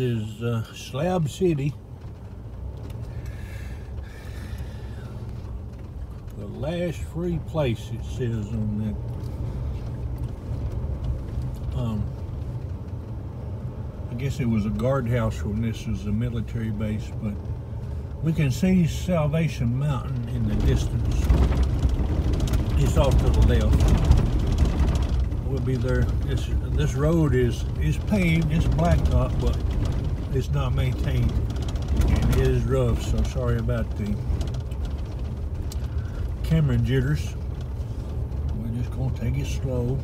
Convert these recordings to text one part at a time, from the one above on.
Is Slab City. The last free place, it says on that. I guess it was a guardhouse when this was a military base, but we can see Salvation Mountain in the distance. It's off to the left. We'll be there. This road is paved, it's blacktop, but it's not maintained, and it is rough, so sorry about the camera jitters. We're just going to take it slow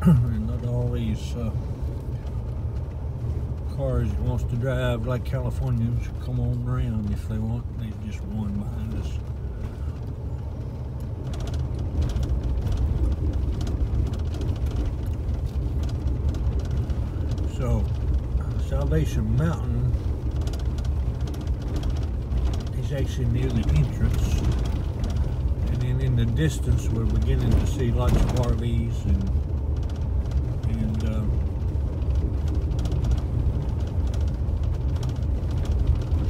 and let all these cars that wants to drive like Californians come on around if they want. There's just one behind us. So Salvation Mountain is actually near the entrance, and then in the distance we're beginning to see lots of RVs and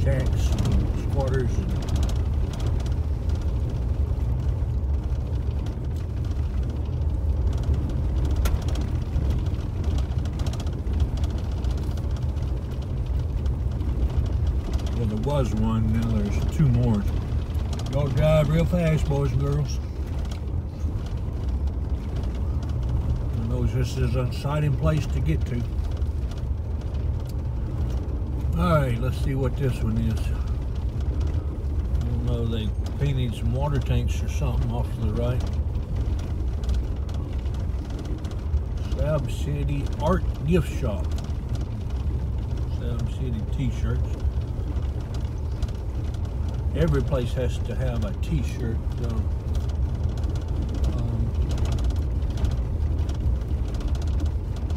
shacks and squatters and there was one, now there's two more. Y'all drive real fast, boys and girls. I know this is an exciting place to get to. Alright, let's see what this one is. I don't know, they painted some water tanks or something off to the right. Slab City Art Gift Shop. Slab City t-shirts. Every place has to have a t-shirt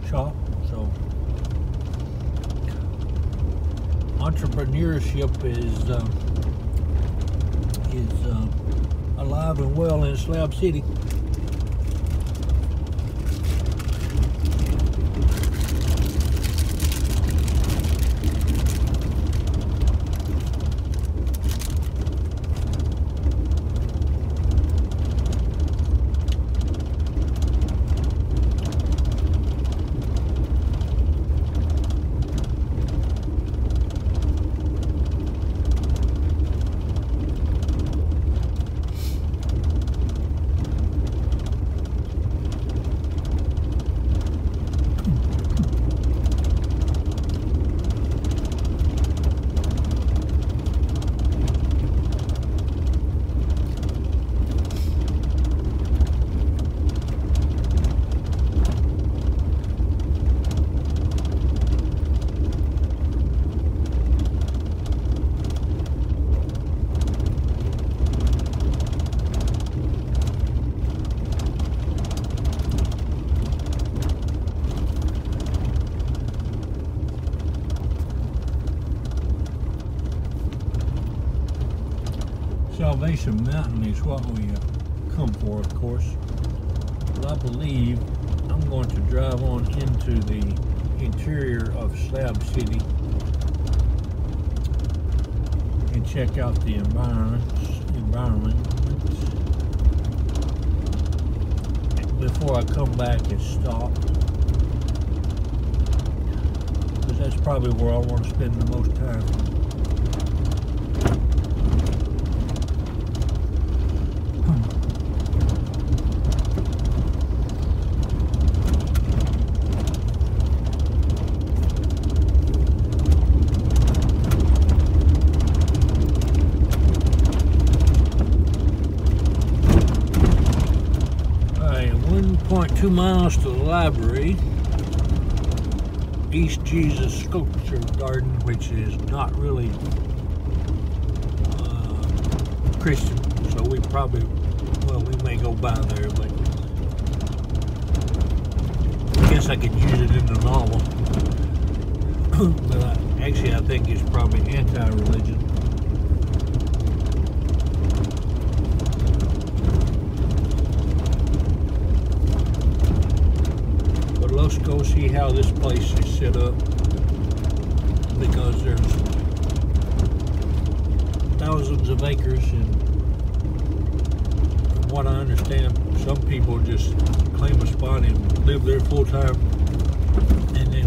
shop, so entrepreneurship is alive and well in Slab City. Salvation Mountain is what we come for, of course. But I believe I'm going to drive on into the interior of Slab City and check out the environment before I come back and stop, because that's probably where I want to spend the most time. .2 miles to the library, East Jesus Sculpture Garden, which is not really Christian, so we probably, well, we may go by there, but I guess I could use it in the novel. But actually I think it's probably anti-religion. Let's go see how this place is set up. because there's thousands of acres, and from what I understand, some people just claim a spot and live there full time, and then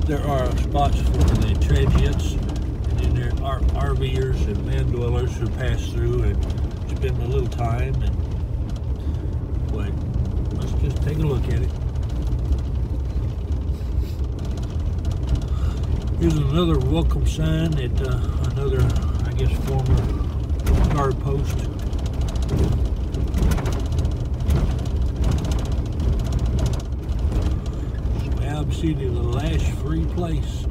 there are spots for the transients, and then there are RVers and land dwellers who pass through and spend a little time. But let's just take a look at it. Here's another welcome sign at another, I guess, former guard post. Slab City, the last free place.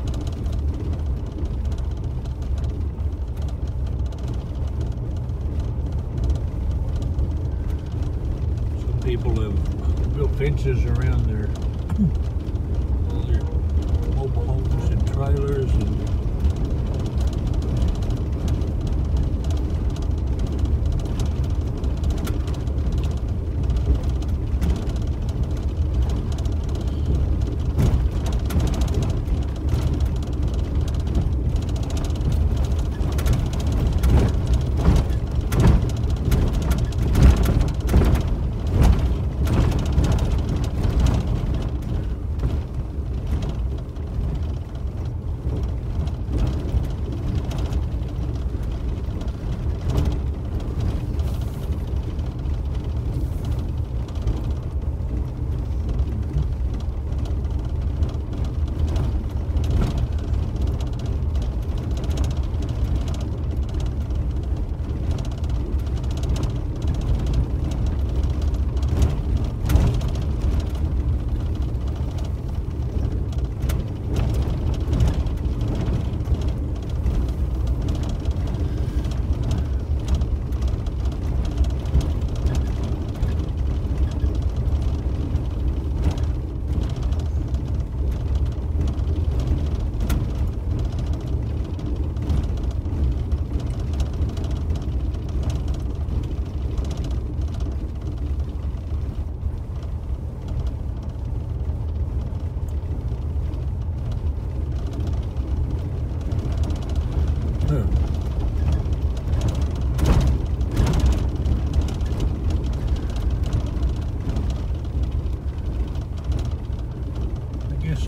Some people have built fences around their mobile homes and trailers, and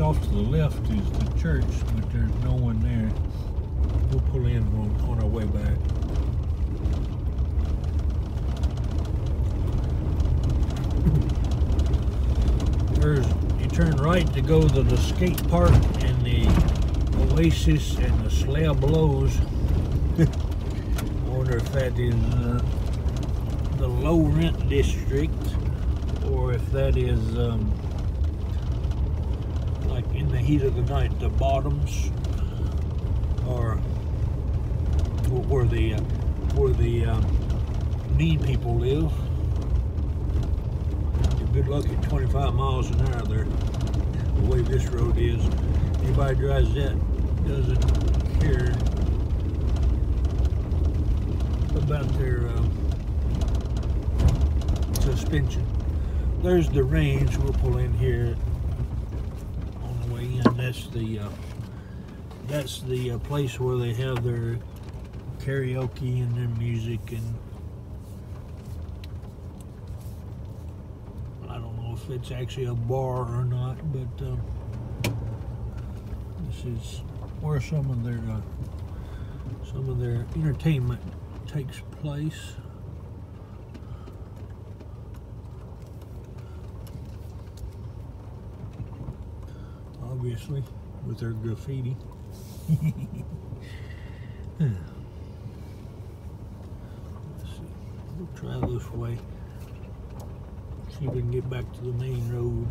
off to the left is the church, but there's no one there. We'll pull in on our way back. You turn right to go to the skate park and the Oasis and the Slab Lows. I wonder if that is the low rent district, or if that is like in the heat of the night, the bottoms, or where the mean people live. Good luck at 25 miles an hour there, the way this road is. Anybody drives that doesn't care about their suspension. There's the range. We'll pull in here on the way in. That's the place where they have their karaoke and their music, and I don't know if it's actually a bar or not, but this is where some of their entertainment takes place. Obviously, with their graffiti. Let's see. We'll try this way. See if we can get back to the main road.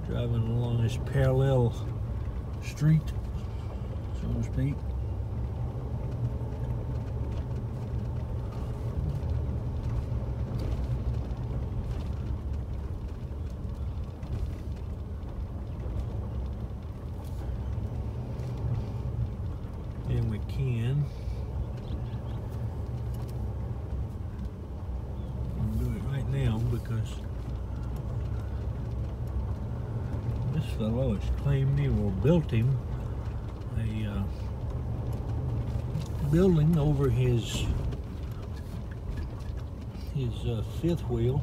Driving along this parallel street, so to speak. And we can do it right now because fellow has claimed him or built him a building over his fifth wheel.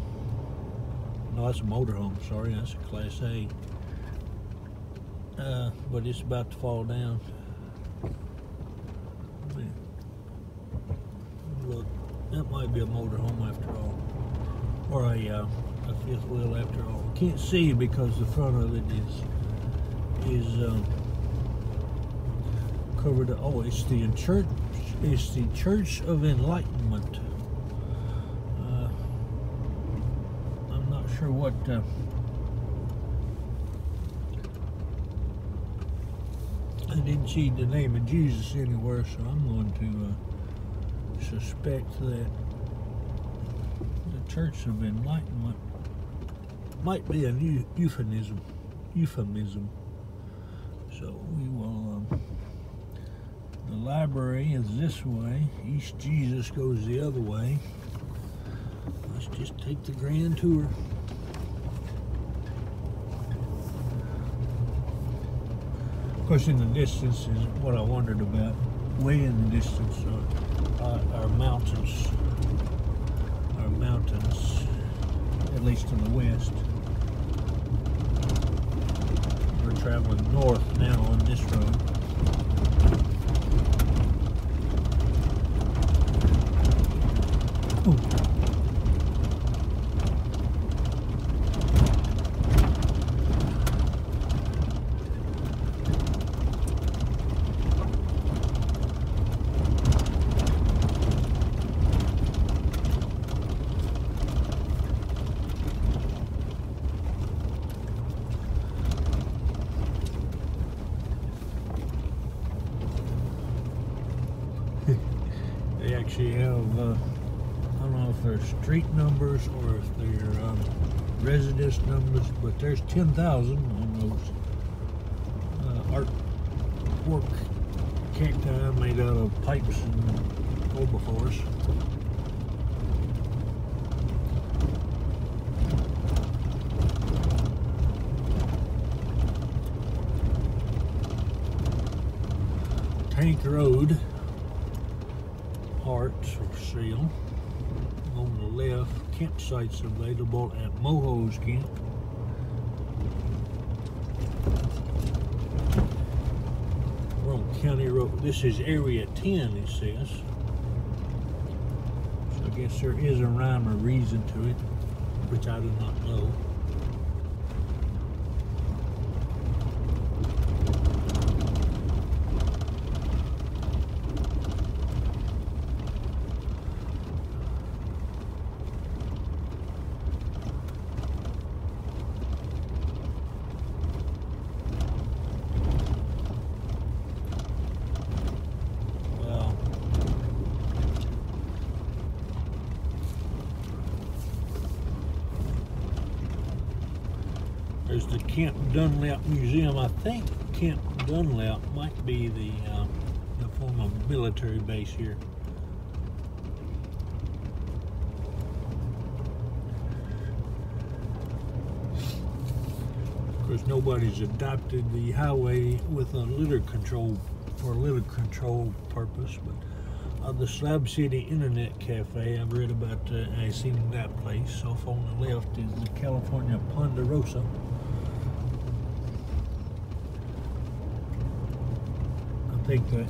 No, that's a motorhome, sorry, that's a Class A. But it's about to fall down. Look, that might be a motorhome after all, or a fifth wheel after all. Can't see because the front of it is covered. Oh, it's the church. It's the Church of Enlightenment. I'm not sure what. I didn't see the name of Jesus anywhere, so I'm going to suspect that the Church of Enlightenment might be a new euphemism. So we will. The library is this way. East Jesus goes the other way. Let's just take the grand tour. Of course, in the distance is what I wondered about. Way in the distance are mountains. Are mountains, at least to the west. We're traveling north now on this road. Ooh. They actually have, I don't know if they're street numbers or if they're residence numbers, but there's 10,000 on those artwork cacti made out of pipes and herbivores. Tank Road. Parts for sale. On the left, campsites available at Moho's Camp. We're on County Road. This is Area 10, it says. So I guess there is a rhyme or reason to it, which I do not know. There's the Camp Dunlap Museum. I think Camp Dunlap might be the former military base here. Of course, nobody's adopted the highway with a litter control for a litter control purpose, but the Slab City Internet Cafe, I've read about. I've seen that place. Off on the left is the California Ponderosa. I think the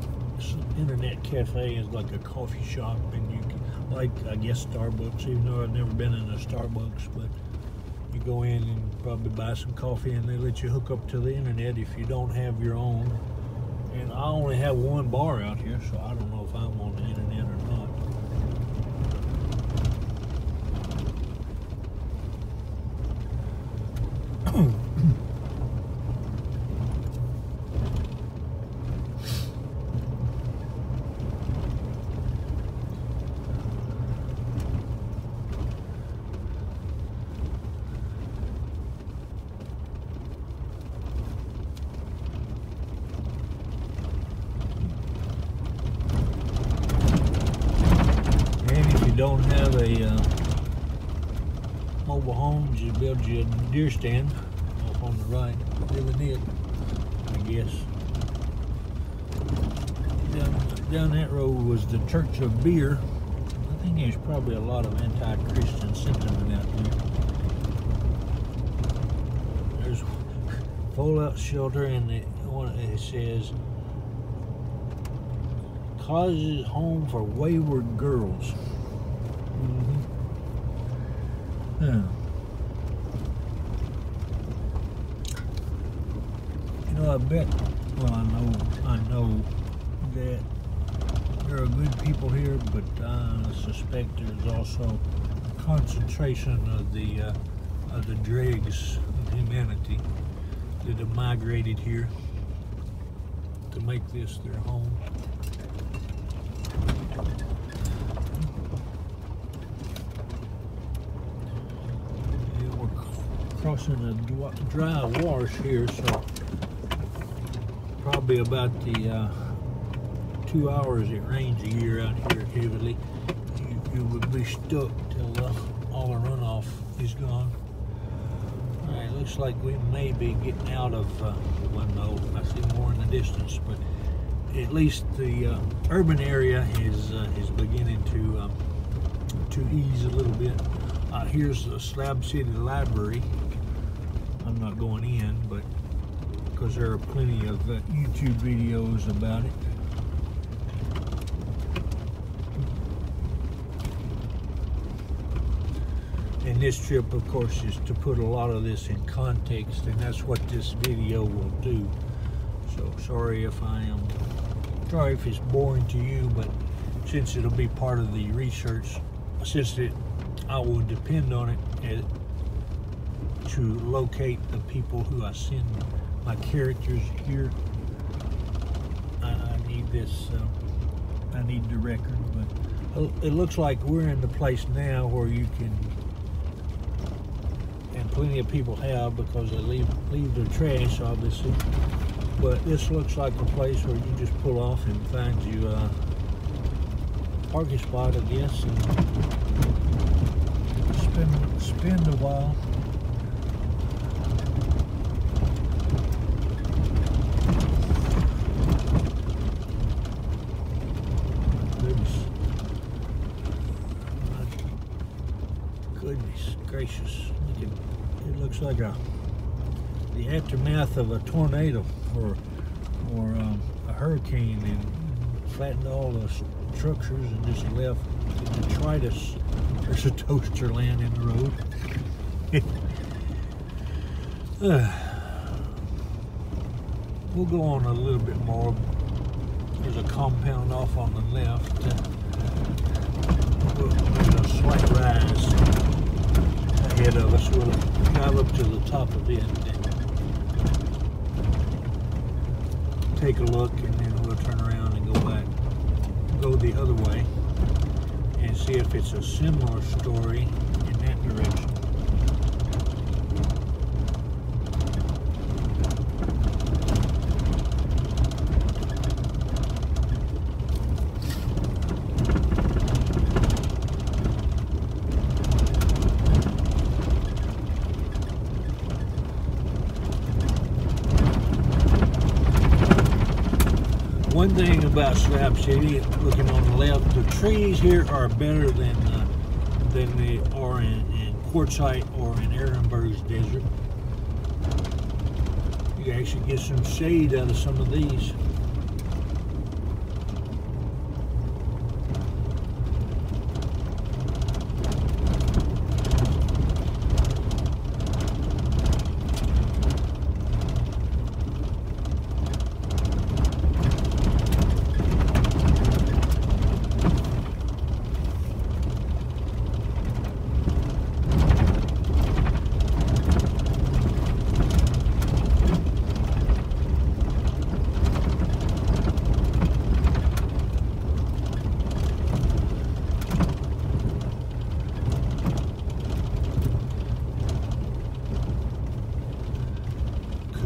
Internet Cafe is like a coffee shop, and you can, like, I guess Starbucks, even though I've never been in a Starbucks, but you go in and probably buy some coffee and they let you hook up to the internet if you don't have your own. And I only have one bar out here, so I don't know if I'm on the internet or not. Don't have a mobile home, just build you a deer stand off off on the right. Living it, I guess. Down that road was the Church of Beer. I think there's probably a lot of anti-Christian sentiment out there. There's fallout shelter, and it says causes home for wayward girls. Yeah. You know, I bet. Well, I know that there are good people here, but I suspect there's also a concentration of the dregs of humanity that have migrated here to make this their home. And we're crossing a dry wash here, so probably about the 2 hours it rains a year out here heavily. You would be stuck till all the runoff is gone. Alright, looks like we may be getting out of, well, no, I see more in the distance, but at least the urban area is beginning to ease a little bit. Here's the Slab City Library. I'm not going in, but because there are plenty of YouTube videos about it. And this trip, of course, is to put a lot of this in context, and that's what this video will do. So sorry if it's boring to you, but since it'll be part of the research, since I will depend on it to locate the people who I send my characters here, I need this. I need the record, but it looks like we're in the place now where you can. And plenty of people have, because they leave their trash, obviously. But this looks like a place where you just pull off and find you a parking spot, I guess, and spend a while. Goodness gracious. It looks like the aftermath of a tornado or a hurricane, and flattened all the structures and just left the detritus. There's a toaster laying in the road. We'll go on a little bit more. There's a compound off on the left. There's a slight rise ahead of us. We'll drive up to the top of it and take a look, and then we'll turn around and go the other way and see if it's a similar story in that direction. One thing about Slab City, looking on the left, the trees here are better than they are in Quartzsite or in Ehrenberg's desert. You can actually get some shade out of some of these.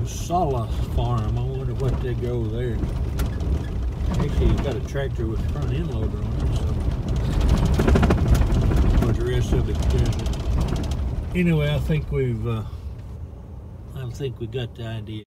Sala farm. I wonder what they grow there. Actually, you've got a tractor with a front end loader on it, so. But the rest of it's desert. Anyway, I think think we got the idea.